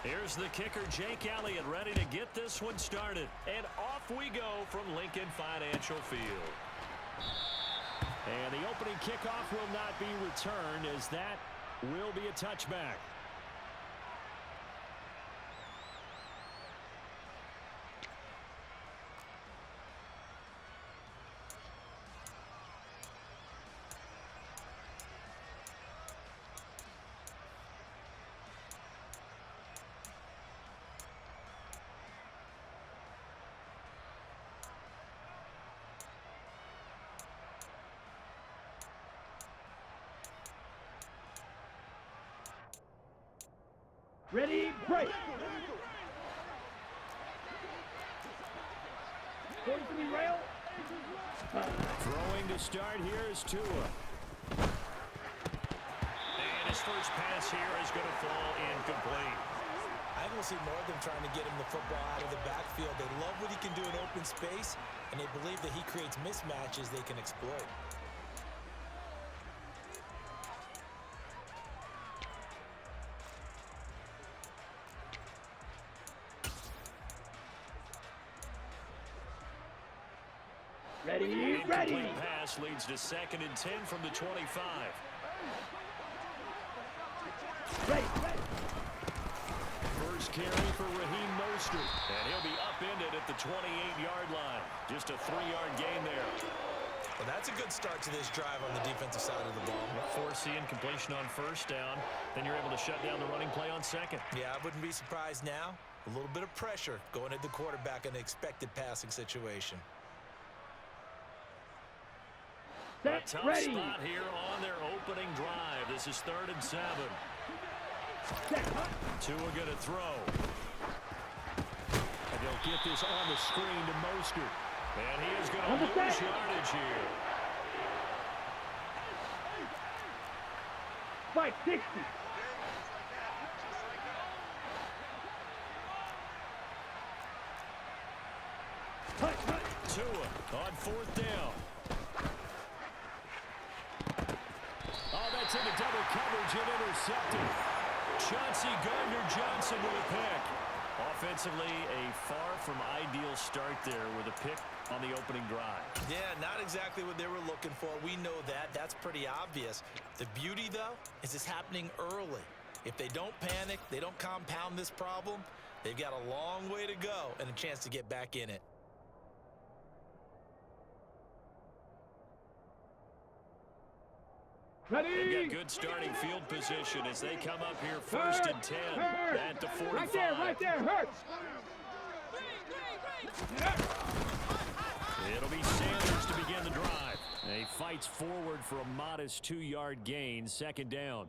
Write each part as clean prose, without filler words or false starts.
Here's the kicker, Jake Elliott, ready to get this one started. And off we go from Lincoln Financial Field. And the opening kickoff will not be returned, as that will be a touchback. Ready, break. Going to the rail. Throwing to start here is Tua. And his first pass here is going to fall incomplete. I will see more of them trying to get him the football out of the backfield. They love what he can do in open space, and they believe that he creates mismatches they can exploit. Ready. Pass leads to 2nd and 10 from the 25. Ready. First carry for Raheem Mostert, and he'll be upended at the 28-yard line. Just a 3-yard gain there. Well, that's a good start to this drive on the defensive side of the ball. Forcing completion on first down, then you're able to shut down the running play on second. Yeah, I wouldn't be surprised now. A little bit of pressure going at the quarterback in an expected passing situation. A tough spot here on their opening drive. This is 3rd and 7. Tua going to throw. And they'll get this on the screen to Mostert. And he is going to lose yardage here. 560. Tua on 4th down. Oh, that's into double coverage and intercepted. Chauncey Gardner-Johnson with a pick. Offensively, a far from ideal start there with a pick on the opening drive. Yeah, not exactly what they were looking for. We know that. That's pretty obvious. The beauty, though, is it's happening early. If they don't panic, they don't compound this problem, they've got a long way to go and a chance to get back in it. They've got good starting field position as they come up here 1st and 10 at the 45. Right there, Hurts. It'll be Sanders to begin the drive. He fights forward for a modest 2-yard gain, 2nd down.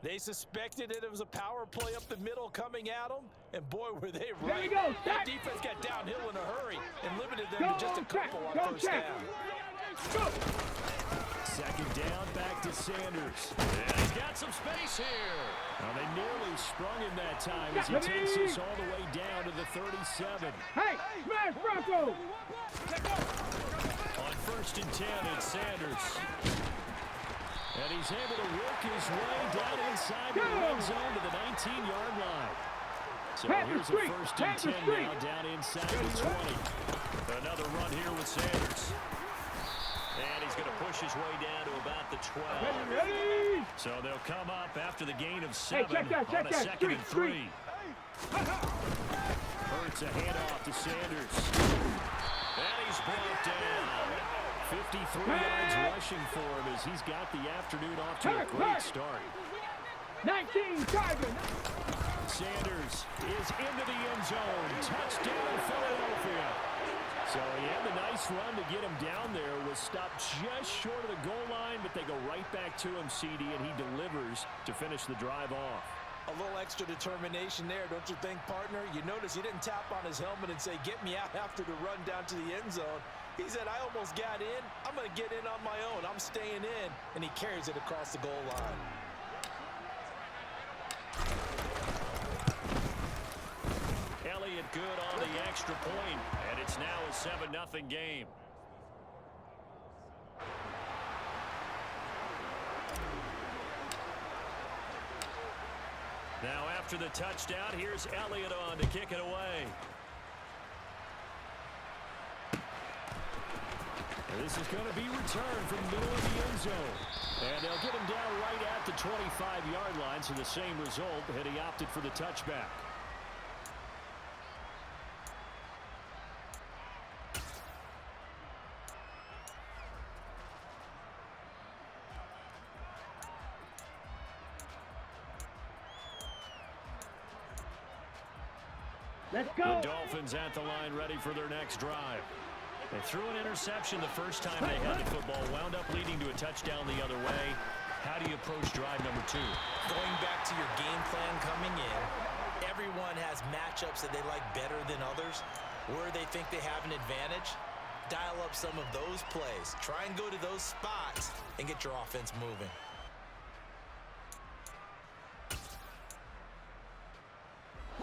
They suspected that it was a power play up the middle coming at them, and boy, were they right. There we go. That defense got downhill in a hurry and limited them to just a couple on first down. Go. 2nd down, back to Sanders. And he's got some space here. Well, they nearly sprung him that time as he takes this all the way down to the 37. Hey, smash Bronco! On 1st and 10, it's Sanders. And he's able to work his way down inside the red zone to the 19-yard line. So here's a 1st and 10 now down inside the 20. Another run here with Sanders. And he's going to push his way down to about the 12. So they'll come up after the gain of 7 on a 2nd and 3. Hurts a handoff to Sanders. And he's brought down. 53 yards rushing for him as he's got the afternoon off to a great start. 19 target. Sanders is into the end zone. Touchdown, Philadelphia. So he had the nice run to get him down there, was stopped just short of the goal line, but they go right back to him, CD, and he delivers to finish the drive off. A little extra determination there, don't you think, partner? You notice he didn't tap on his helmet and say, get me out after the run down to the end zone. He said, I almost got in. I'm going to get in on my own. I'm staying in. And he carries it across the goal line. Elliott good on the extra point, and it's now a 7-0 game. Now After the touchdown, here's Elliott on to kick it away. This is going to be returned from the middle of the end zone. And they'll get him down right at the 25-yard line, so the same result, and he opted for the touchback. Let's go. The Dolphins at the line, ready for their next drive. They threw an interception the first time they had the football, wound up leading to a touchdown the other way. How do you approach drive number 2? Going back to your game plan coming in, everyone has matchups that they like better than others. Where they think they have an advantage, dial up some of those plays. Try and go to those spots and get your offense moving.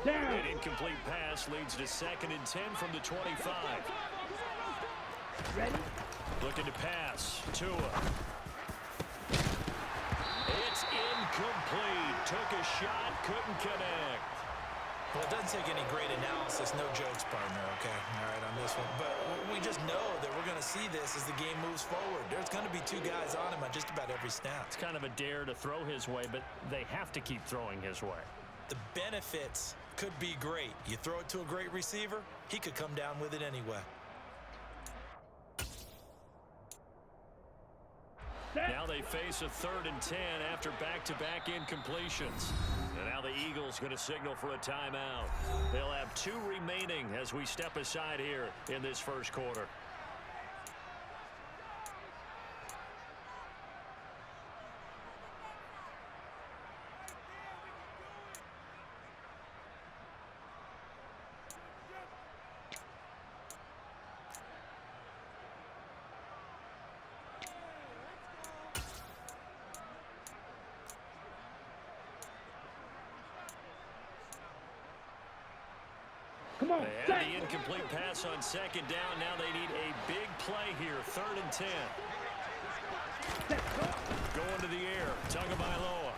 An incomplete pass leads to 2nd and 10 from the 25. Ready? Looking to pass. Tua. It's incomplete. Took a shot, couldn't connect. Well, it doesn't take any great analysis. No jokes, partner, okay? All right, on this one. But we just know that we're going to see this as the game moves forward. There's going to be 2 guys on him on just about every snap. It's kind of a dare to throw his way, but they have to keep throwing his way. The benefits could be great. You throw it to a great receiver, he could come down with it anyway. Now they face a 3rd and 10 after back-to-back incompletions. And now the Eagles going to signal for a timeout. They'll have 2 remaining as we step aside here in this first quarter. Come on, They had the incomplete pass on 2nd down. Now they need a big play here. 3rd and 10. Going to the air. Tagovailoa.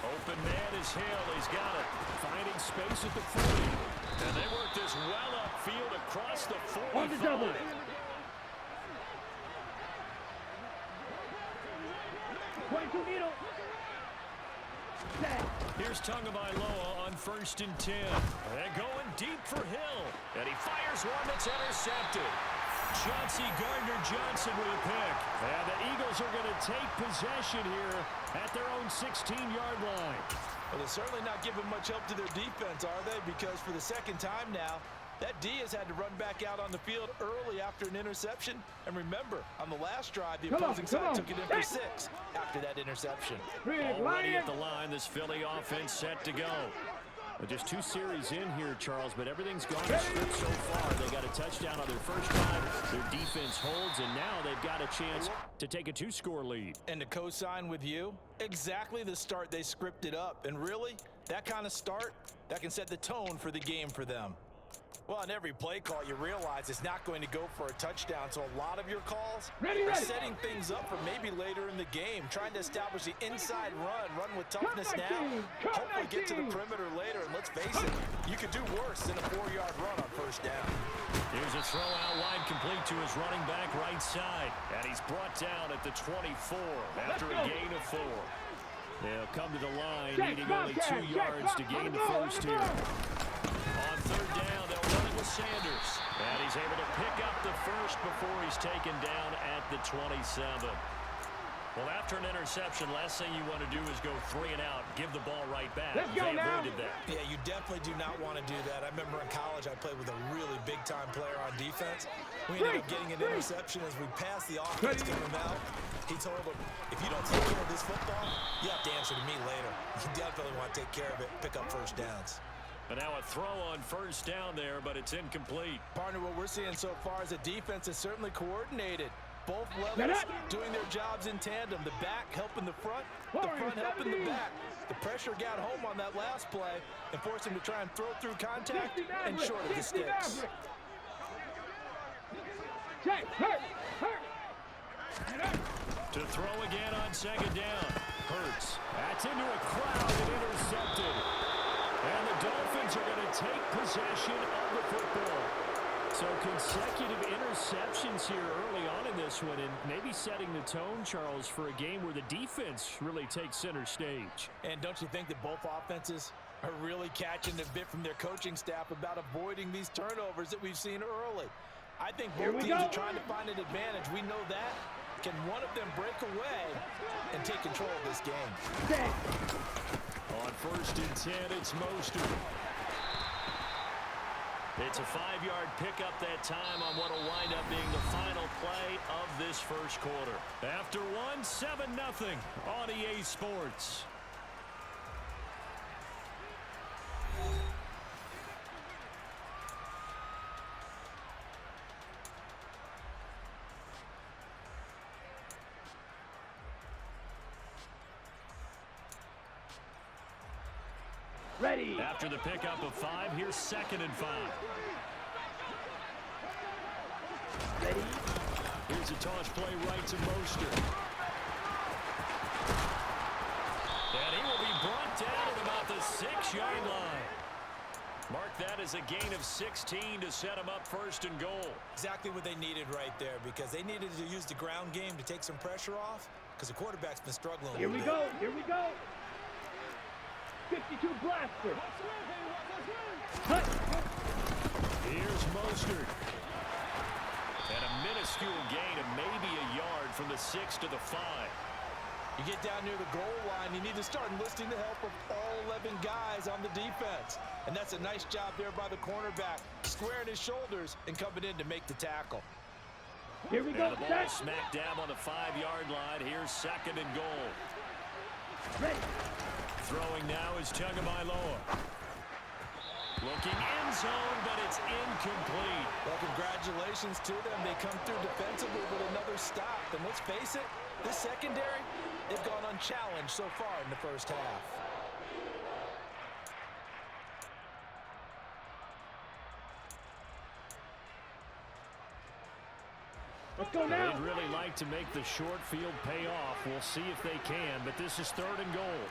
Open man is Hill. He's got it. Finding space at the 40. And they work this well upfield across the 45. On the double. Here's Tagovailoa on 1st and 10. And going deep for Hill. And he fires one that's intercepted. Chauncey Gardner-Johnson with a pick. And the Eagles are going to take possession here at their own 16-yard line. Well, they're certainly not giving much help to their defense, are they? Because for the 2nd time now, that D has had to run back out on the field early after an interception. And remember, on the last drive, the opposing side took it in for 6 after that interception. Already at the line, this Philly offense set to go. But just 2 series in here, Charles, but everything's gone to script so far. They got a touchdown on their first drive. Their defense holds, and now they've got a chance to take a 2-score lead. And to co-sign with you, exactly the start they scripted up. And really, that kind of start, that can set the tone for the game for them. Well, on every play call, you realize it's not going to go for a touchdown, so a lot of your calls are setting things up for maybe later in the game, trying to establish the inside run with toughness now, hopefully get to the perimeter later, and let's face it, you could do worse than a 4-yard run on 1st down. Here's a throw out wide complete to his running back right side, and he's brought down at the 24 after a gain of 4. They'll come to the line, needing only 2 yards to gain the first here. On 3rd down, they'll run it with Sanders. And he's able to pick up the first before he's taken down at the 27. Well, after an interception, last thing you want to do is go 3 and out, give the ball right back. Let's go they avoided that. Yeah, you definitely do not want to do that. I remember in college I played with a really big-time player on defense. We ended up getting an interception as we passed the offense to him out. He told him, if you don't take care of this football, you have to answer to me later. You definitely want to take care of it, pick up 1st downs. And now a throw on 1st down there, but it's incomplete. Partner, what we're seeing so far is a defense is certainly coordinated. Both levels doing their jobs in tandem. The back helping the front helping the back. The pressure got home on that last play and forced him to try and throw through contact and short of the sticks. To throw again on 2nd down. Hurts. That's into a crowd and intercepted. And the Dolphins are going to take possession of the football. So consecutive interceptions here early on in this one, and maybe setting the tone, Charles, for a game where the defense really takes center stage. And don't you think that both offenses are really catching a bit from their coaching staff about avoiding these turnovers that we've seen early? I think both teams are trying to find an advantage. We know that. Can one of them break away and take control of this game? On 1st and 10, it's Mostert. It's a 5-yard pickup that time on what will wind up being the final play of this first quarter. After one, 7-0 on EA Sports. Ready. After the pickup of 5, here's 2nd and 5. Ready. Here's a toss play right to Mostert. And he will be brought down at about the 6-yard line. Mark that as a gain of 16 to set him up 1st and goal. Exactly what they needed right there, because they needed to use the ground game to take some pressure off, because the quarterback's been struggling a little bit. Here we go. 52 blaster. Cut. Here's Mostert. And a minuscule gain of maybe a yard from the 6 to the 5. You get down near the goal line, you need to start enlisting the help of all 11 guys on the defense. And that's a nice job there by the cornerback, squaring his shoulders and coming in to make the tackle. Here we go. And the ball smack dab on the 5-yard line. Here's 2nd and goal. Ready. Throwing now is Tagovailoa. Looking end zone, but it's incomplete. Well, congratulations to them. They come through defensively with another stop. And let's face it, this secondary, they've gone unchallenged so far in the first half. Let's go now. They'd really like to make the short field pay off. We'll see if they can, but this is 3rd and goal.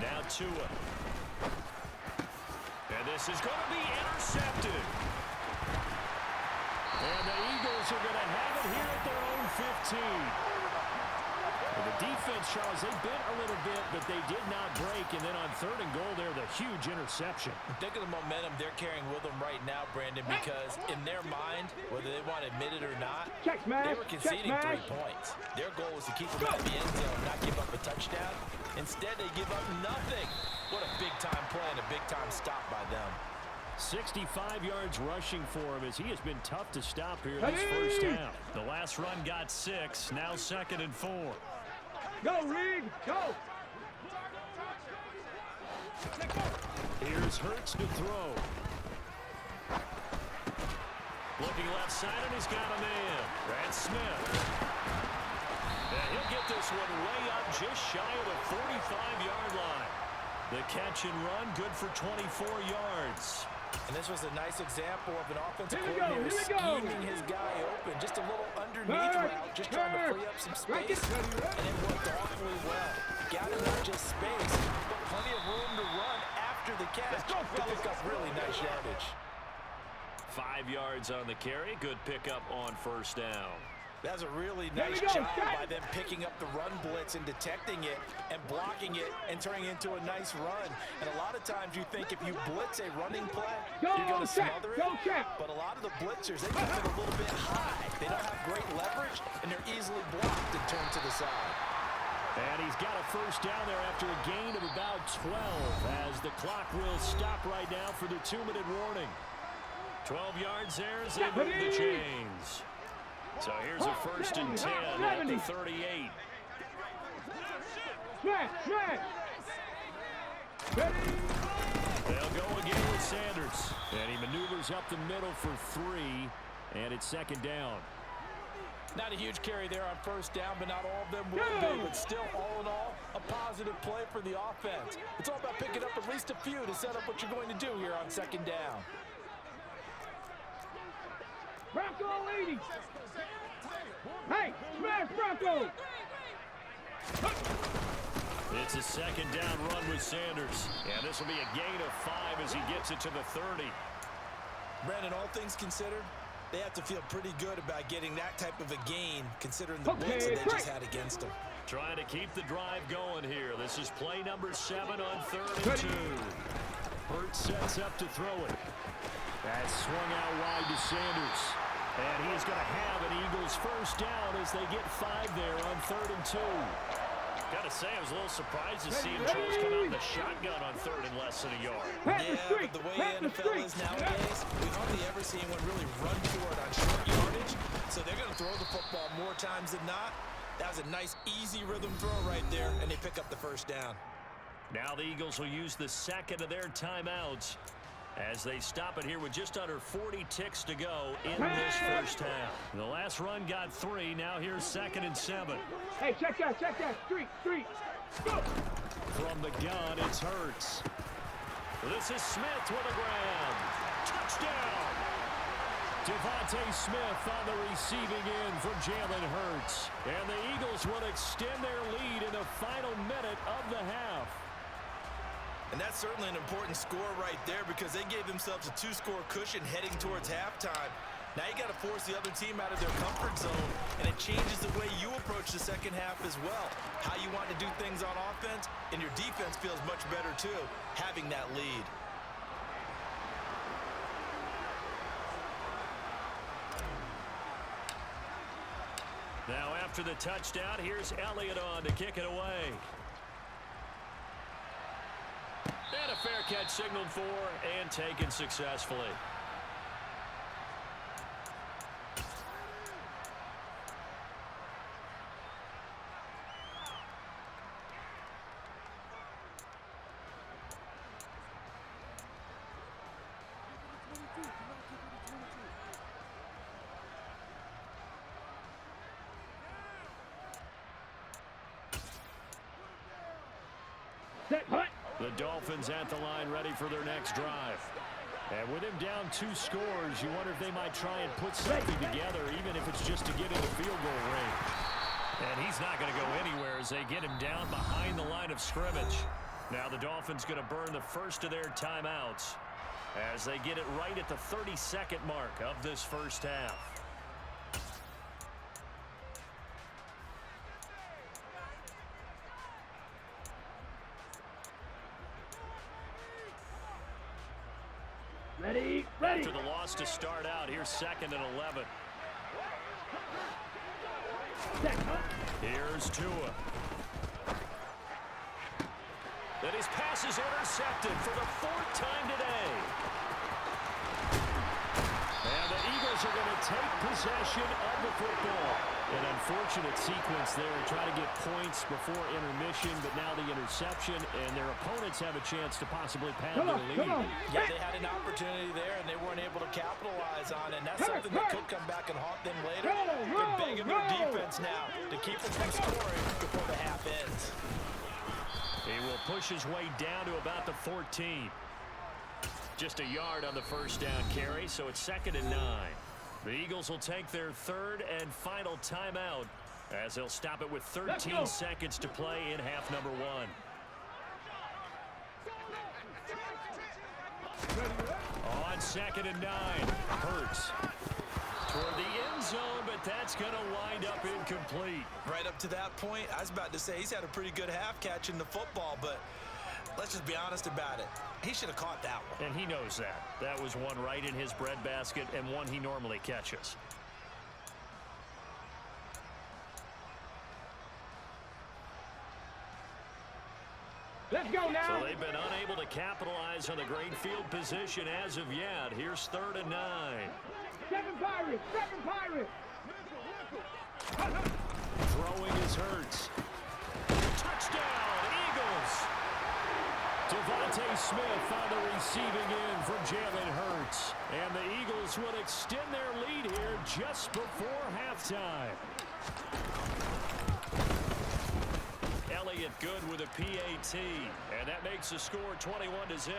Now Tua. And this is going to be intercepted. And the Eagles are going to have it here at their own 15. Well, the defense, Charles, they bit a little bit, but they did not break. And then on 3rd and goal there, the huge interception. Think of the momentum they're carrying with them right now, Brandon, because in their mind, whether they want to admit it or not, they were conceding 3 points. Their goal was to keep them out of the end zone, not give up a touchdown. Instead, they give up nothing. What a big-time play and a big-time stop by them. 65 yards rushing for him as he has been tough to stop here this first down. The last run got 6, now 2nd and 4. Go, Reed, go. Here's Hurts to throw. Looking left side, and he's got a man. That's Smith. And he'll get this one way up just shy of the 45-yard line. The catch and run, good for 24 yards. And this was a nice example of an offensive coordinator scheming his guy open. Just a little underneath route, just trying to free up some space. And it worked awfully well. Got him not just space, but plenty of room to run after the catch. To pick up really nice yardage. 5 yards on the carry. Good pickup on 1st down. That's a really nice job by them picking up the run blitz and detecting it and blocking it and turning it into a nice run. And a lot of times you think if you blitz a running play, you're going to smother it. But a lot of the blitzers, they come in a little bit high. They don't have great leverage, and they're easily blocked and turned to the side. And he's got a 1st down there after a gain of about 12 as the clock will stop right now for the 2-minute warning. 12 yards there as they move the chains. So here's a 1st and 10 at the 38. They'll go again with Sanders. And he maneuvers up the middle for 3. And it's 2nd down. Not a huge carry there on 1st down, but not all of them will be. But still, all in all, a positive play for the offense. It's all about picking up at least a few to set up what you're going to do here on 2nd down. Bronco 80. Hey, smash Bronco. It's a second down run with Sanders. And this will be a gain of 5 as he gets it to the 30. Brandon, all things considered, they have to feel pretty good about getting that type of a gain, considering the blitz that they just had against them. Trying to keep the drive going here. This is play number 7 on 3rd and 2. Hurts sets up to throw it. That's swung out wide to Sanders. And he is going to have an Eagles first down as they get 5 there on 3rd and 2. Got to say, I was a little surprised to see him Charles come out in the shotgun on 3rd and less than a yard. Yeah, but the way the NFL is nowadays, we hardly ever see anyone really run for it on short yardage. So they're going to throw the football more times than not. That was a nice, easy rhythm throw right there, and they pick up the first down. Now the Eagles will use the second of their timeouts as they stop it here with just under 40 ticks to go in this first half. The last run got 3. Now here's 2nd and 7. Hey, check that. Street. Go. From the gun, it's Hurts. This is Smith with a grab. Touchdown! Devontae Smith on the receiving end from Jalen Hurts. And the Eagles will extend their lead in the final minute of the half. And that's certainly an important score right there because they gave themselves a 2-score cushion heading towards halftime. Now you got to force the other team out of their comfort zone, and it changes the way you approach the second half as well. How you want to do things on offense, and your defense feels much better too, having that lead. Now after the touchdown, here's Elliott on to kick it away. And a fair catch signaled for and taken successfully. Set, hut. The Dolphins at the line ready for their next drive. And with him down 2 scores, you wonder if they might try and put something together, even if it's just to get into field goal range. And he's not going to go anywhere as they get him down behind the line of scrimmage. Now the Dolphins going to burn the first of their timeouts as they get it right at the 30-second mark of this first half. Ready. After the loss to start out, here's 2nd and 11. Set, hut. Here's Tua. Then his pass is intercepted for the 4th time today. And the Eagles are going to take possession of the football. An unfortunate sequence there, trying to get points before intermission, but now the interception, and their opponents have a chance to possibly pad their lead. Yeah, they had an opportunity there, and they weren't able to capitalize on it. And that's something that could come back and haunt them later. They're begging their defense now to keep them from scoring before the half ends. He will push his way down to about the 14. Just a yard on the first down carry, so it's 2nd and 9. The Eagles will take their 3rd and final timeout as they'll stop it with 13 seconds to play in half number 1. On 2nd and 9, Hurts toward the end zone, but that's going to wind up incomplete. Right up to that point, I was about to say he's had a pretty good half catching the football, but let's just be honest about it. He should have caught that one. And he knows that. That was one right in his breadbasket and one he normally catches. Let's go now. So they've been unable to capitalize on the great field position as of yet. Here's 3rd and 9. 7 Pirates. Throwing is Hurts. Touchdown, Eagles. Devontae Smith on the receiving end from Jalen Hurts. And the Eagles would extend their lead here just before halftime. Elliott good with a PAT. And that makes the score 21-0.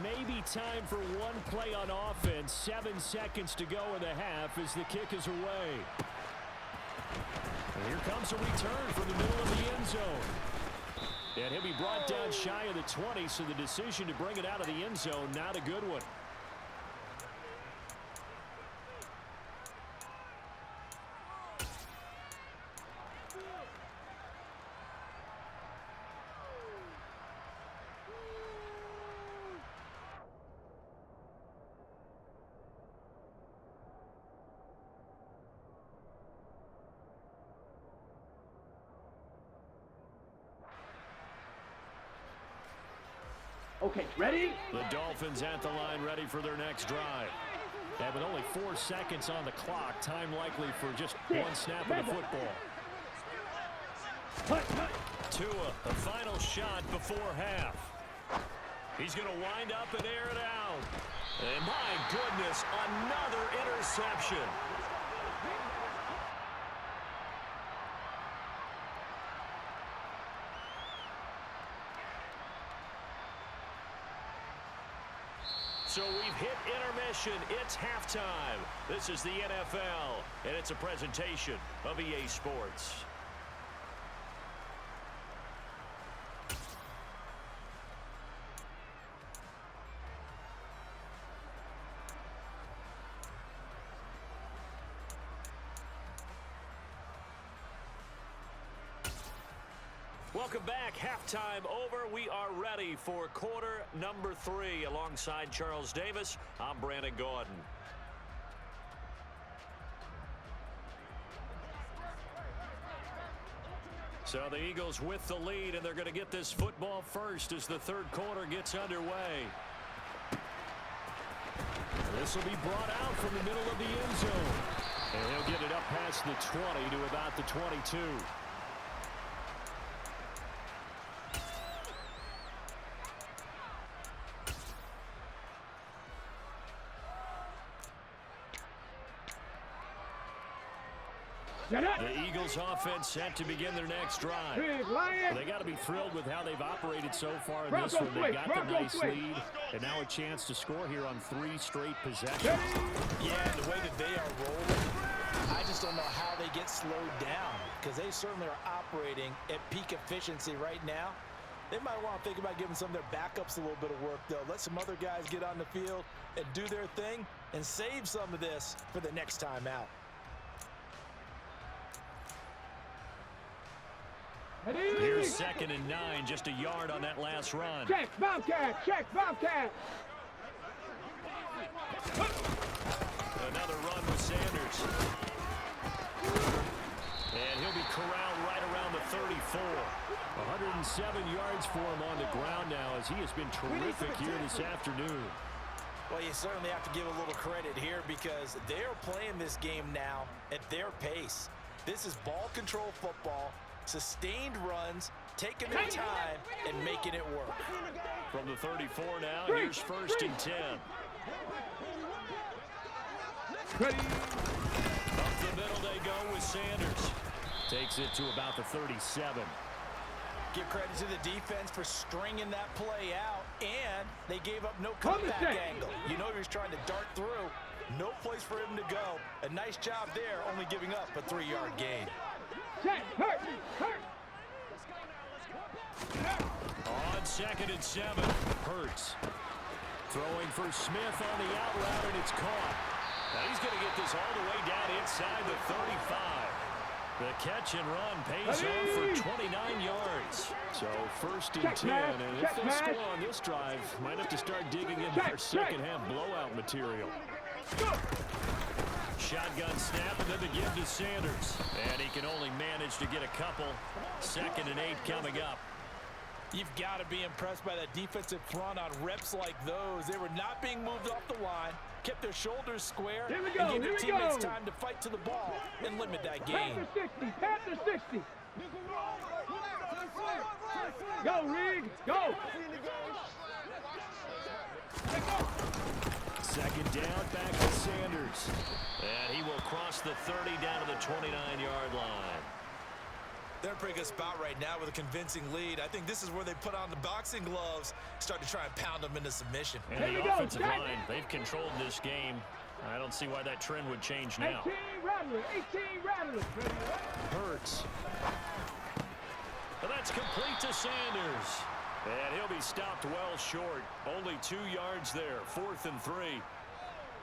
Maybe maybe time for one play on offense. 7 seconds to go in the half as the kick is away. And here comes a return from the middle of the end zone. And he'll be brought down shy of the 20, so the decision to bring it out of the end zone, not a good one. Okay, ready? The Dolphins at the line, ready for their next drive. And with only 4 seconds on the clock, time likely for just one snap of the football. Tua, the final shot before half. He's going to wind up and air it out. And my goodness, another interception. So we've hit intermission. It's halftime. This is the NFL, and it's a presentation of EA Sports. Welcome back. Halftime over. We are ready for quarter number 3. Alongside Charles Davis, I'm Brandon Gordon. So the Eagles with the lead, and they're going to get this football first as the third quarter gets underway. This will be brought out from the middle of the end zone. And he'll get it up past the 20 to about the 22. The Eagles offense set to begin their next drive. They got to be thrilled with how they've operated so far in this one. They got the nice lead, and now a chance to score here on 3 straight possessions. Yeah, the way that they are rolling, I just don't know how they get slowed down, because they certainly are operating at peak efficiency right now. They might want to think about giving some of their backups a little bit of work, though. Let some other guys get on the field and do their thing and save some of this for the next time out. Here's 2nd and 9, just a yard on that last run. Check, Bobcat, check, Bobcat. Another run with Sanders. And he'll be corralled right around the 34. 107 yards for him on the ground now, as he has been terrific here this afternoon. Well, you certainly have to give a little credit here, because they're playing this game now at their pace. This is ball control football. Sustained runs, taking their time, and making it work. From the 34 now, here's 1st and 10. Ready. Up the middle they go with Sanders. Takes it to about the 37. Give credit to the defense for stringing that play out, and they gave up no comeback angle. You know he was trying to dart through. No place for him to go. A nice job there, only giving up a 3-yard gain. Check, hurt, hurt. On 2nd and 7, Hurts. Throwing for Smith on the out route, and it's caught. Now he's going to get this all the way down inside the 35. The catch and run pays off for 29 yards. So 1st and 10, and if they score on this drive, might have to start digging into their second half blowout material. Shotgun snap, and then the give to Sanders. And he can only manage to get a couple. 2nd and 8 coming up. You've got to be impressed by that defensive front on reps like those. They were not being moved off the line, kept their shoulders square, and gave their teammates time to fight to the ball and limit that gain. Panther 60. Go, Rig, go. 2nd down, back to Sanders. And he will cross the 30 down to the 29-yard line. They're in a pretty good spot right now with a convincing lead. I think this is where they put on the boxing gloves, start to try and pound them into submission. And the offensive line, they've controlled this game. I don't see why that trend would change now. 18 rattlers, 18 rattlers. Hurts. But that's complete to Sanders. And he'll be stopped well short. Only 2 yards there, 4th and 3.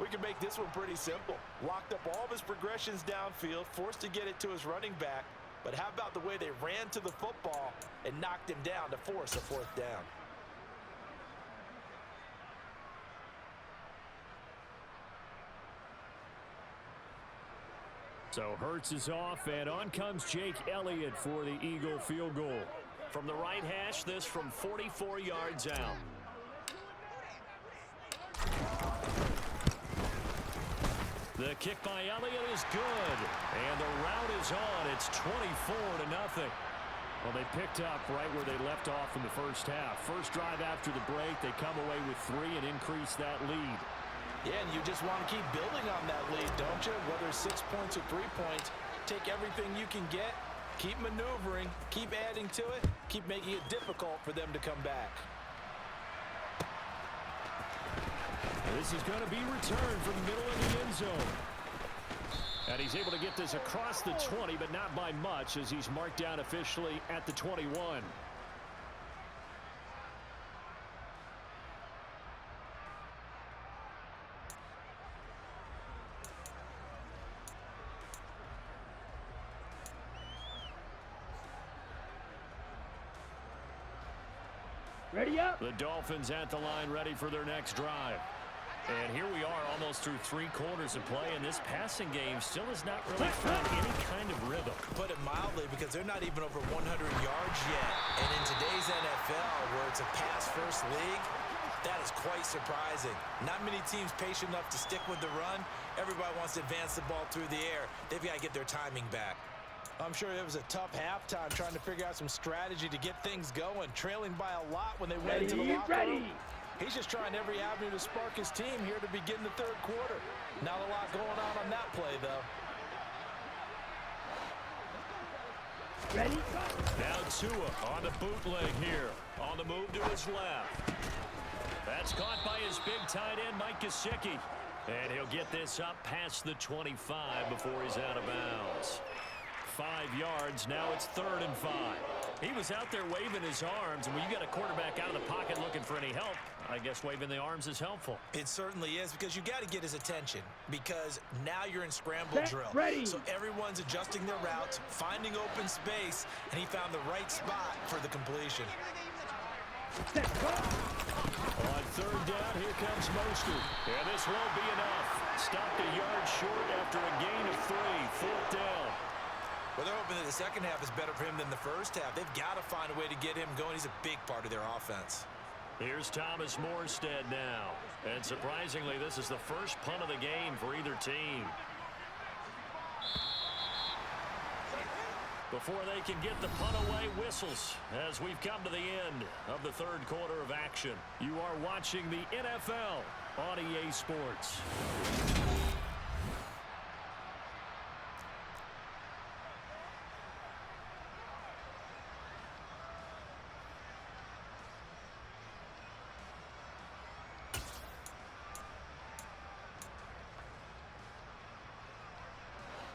We can make this one pretty simple. Locked up all of his progressions downfield, forced to get it to his running back. But how about the way they ran to the football and knocked him down to force a 4th down? So Hurts is off, and on comes Jake Elliott for the Eagle field goal. From the right hash, this from 44 yards out. The kick by Elliott is good, and the route is on. It's 24-0. Well, they picked up right where they left off in the first half. First drive after the break, they come away with 3 and increase that lead. Yeah, and you just want to keep building on that lead, don't you? Whether it's 6 points or 3 points, take everything you can get, keep maneuvering, keep adding to it, keep making it difficult for them to come back. This is going to be returned from the middle of the end zone. And he's able to get this across the 20, but not by much, as he's marked down officially at the 21. Ready up. The Dolphins at the line, ready for their next drive. And here we are almost through 3 quarters of play, and this passing game still has not really found any kind of rhythm. Put it mildly, because they're not even over 100 yards yet. And in today's NFL, where it's a pass-first league, that is quite surprising. Not many teams patient enough to stick with the run. Everybody wants to advance the ball through the air. They've got to get their timing back. I'm sure it was a tough halftime trying to figure out some strategy to get things going, trailing by a lot when they went into the locker room. He's just trying every avenue to spark his team here to begin the 3rd quarter. Not a lot going on that play, though. Ready? Now Tua on the bootleg here. On the move to his left. That's caught by his big tight end, Mike Gesicki. And he'll get this up past the 25 before he's out of bounds. 5 yards, now it's 3rd and 5. He was out there waving his arms, and when you got a quarterback out of the pocket looking for any help, I guess waving the arms is helpful. It certainly is, because you got to get his attention, because now you're in scramble drill. Ready. So everyone's adjusting their routes, finding open space, and he found the right spot for the completion. On 3rd down, here comes Mostert. And this won't be enough. Stopped a yard short after a gain of 3. 4th down. Well, they're hoping that the second half is better for him than the first half. They've got to find a way to get him going. He's a big part of their offense. Here's Thomas Morstead now. And surprisingly, this is the first punt of the game for either team. Before they can get the punt away, whistles as we've come to the end of the 3rd quarter of action. You are watching the NFL on EA Sports.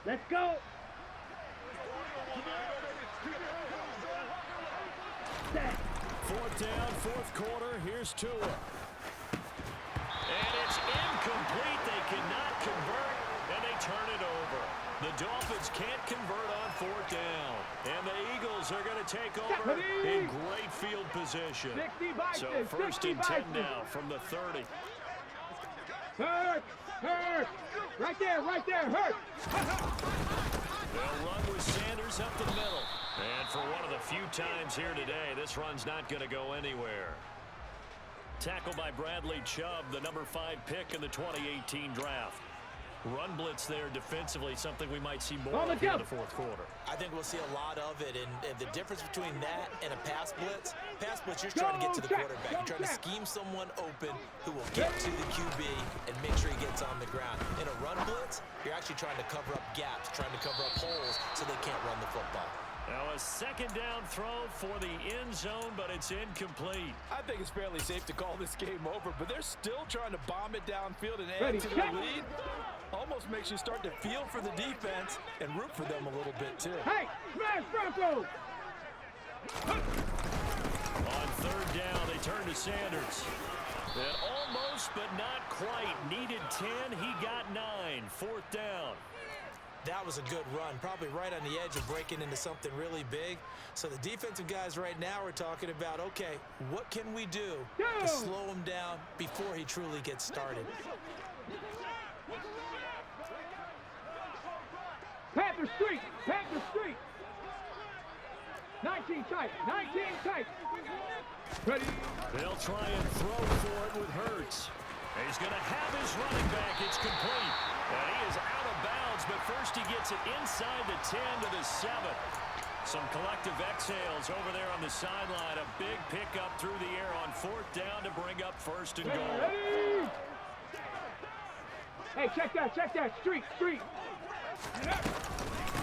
Let's go. Set. 4th down, 4th quarter. Here's Tua. And it's incomplete. They cannot convert, and they turn it over. The Dolphins can't convert on 4th down. And the Eagles are going to take over in great field position. So 1st and 10 now from the 30. Hurt. Hurt. Right there, hurt. They'll run with Sanders up the middle. And for one of the few times here today, this run's not going to go anywhere. Tackled by Bradley Chubb, the number 5 pick in the 2018 draft. Run blitz there defensively, something we might see more of in the 4th quarter. I think we'll see a lot of it, and the difference between that and a pass blitz, you're trying to get to the quarterback. You're trying to scheme someone open who will get to the QB and make sure he gets on the ground. In a run blitz, you're actually trying to cover up gaps, trying to cover up holes so they can't run the football. Now a second down throw for the end zone, but it's incomplete. I think it's fairly safe to call this game over, but they're still trying to bomb it downfield and add Ready, to their lead. Almost makes you start to feel for the defense and root for them a little bit, too. Hey, smash Bronco! On third down, they turn to Sanders. And almost, but not quite. Needed 10. He got 9. Fourth down. That was a good run, probably right on the edge of breaking into something really big. So the defensive guys right now are talking about, okay, what can we do to slow him down before he truly gets started? Panther Street! Panther Street! 19 tight! 19 tight! Ready? They'll try and throw for it with Hurts. He's going to have his running back. It's complete. And he is out of bounds, but first he gets it inside the 10 to the 7. Some collective exhales over there on the sideline. A big pickup through the air on fourth down to bring up first and goal. Ready? Hey, check that, street.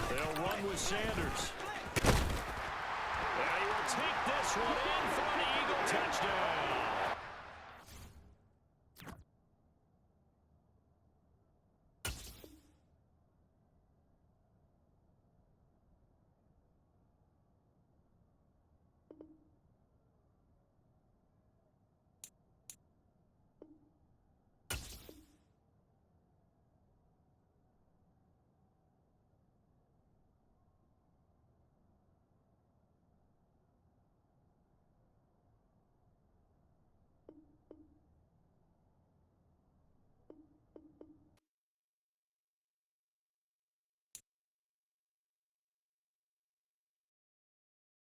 They'll run with Sanders. And he will take this one in for an Eagle touchdown.